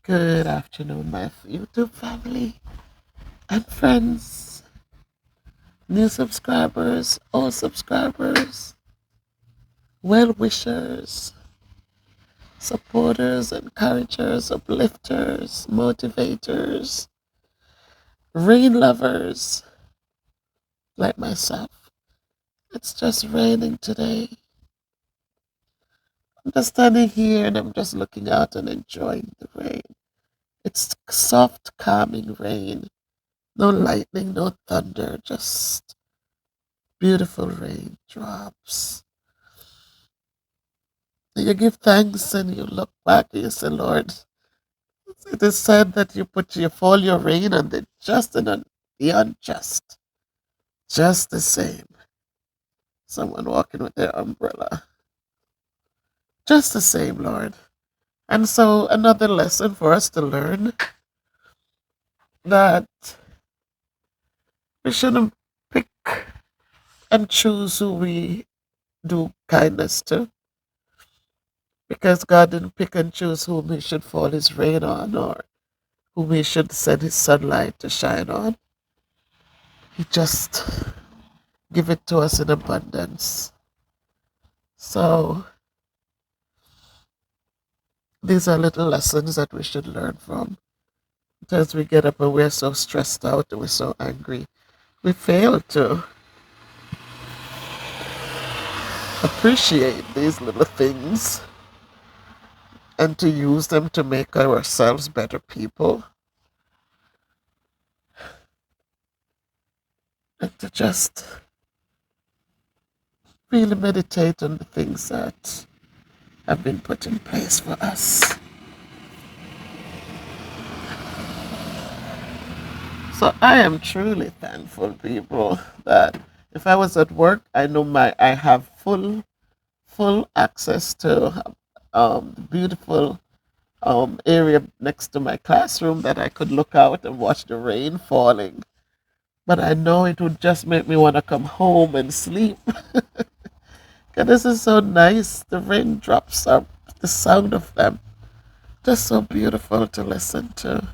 Good afternoon, my YouTube family and friends, new subscribers, old subscribers, well wishers, supporters, encouragers, uplifters, motivators, rain lovers like myself. It's just raining today. I'm just standing here and I'm just looking out and enjoying the rain. It's soft, calming rain. No lightning, no thunder, just beautiful raindrops. You give thanks and you look back and you say, Lord, it is said that you fall your rain on the just and on the unjust. Just the same. Someone walking with their umbrella. Just the same, Lord. And so another lesson for us to learn that we shouldn't pick and choose who we do kindness to. Because God didn't pick and choose whom he should fall his rain on or whom he should send his sunlight to shine on. He just give it to us in abundance. So these are little lessons that we should learn from. Sometimes we get up and we're so stressed out and we're so angry. We fail to appreciate these little things and to use them to make ourselves better people and to just really meditate on the things that have been put in place for us. So I am truly thankful, people, that if I was at work, I have full access to the beautiful area next to my classroom that I could look out and watch the rain falling. But I know it would just make me want to come home and sleep. 'Cause this is so nice. The raindrops are the sound of them just so beautiful to listen to.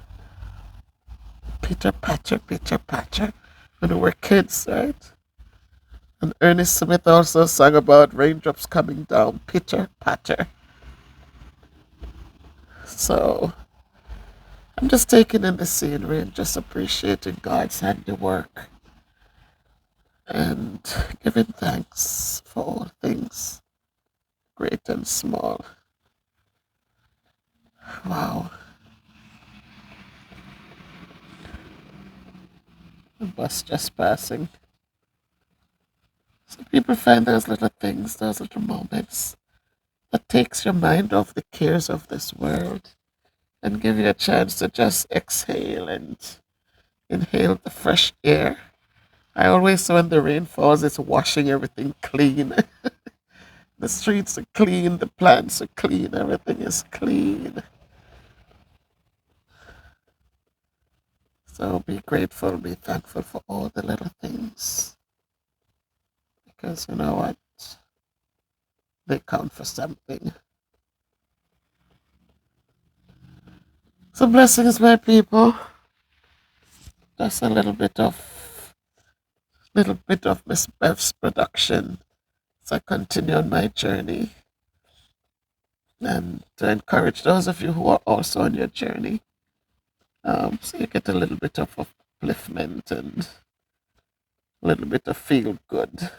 Pitter patter. When we were kids, right? And Ernest Smith also sang about raindrops coming down, pitter patter. So I'm just taking in the scenery and just appreciating God's handiwork and giving thanks for all things, great and small. Wow, the bus just passing. So people find those little things, those little moments that takes your mind off the cares of this world and give you a chance to just exhale and inhale the fresh air. I always say when the rain falls, it's washing everything clean. The streets are clean, the plants are clean, everything is clean. So be grateful, be thankful for all the little things. Because you know what? They count for something. So blessings, my people. Just a little bit of Miss Bev's production. So I continue on my journey and to encourage those of you who are also on your journey. So you get a little bit of upliftment and a little bit of feel good.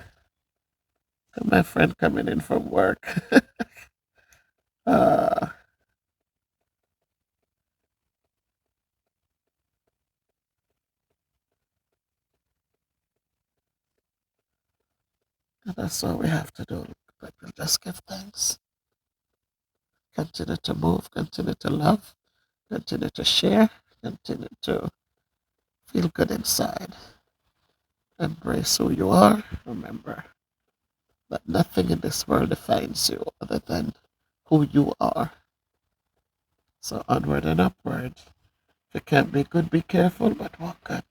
And my friend coming in from work. uh, that's all we have to do. But we'll just give thanks. Continue to move, continue to love, continue to share, continue to feel good inside. Embrace who you are. Remember that nothing in this world defines you other than who you are. So onward and upward. If you can't be good, be careful, but walk good.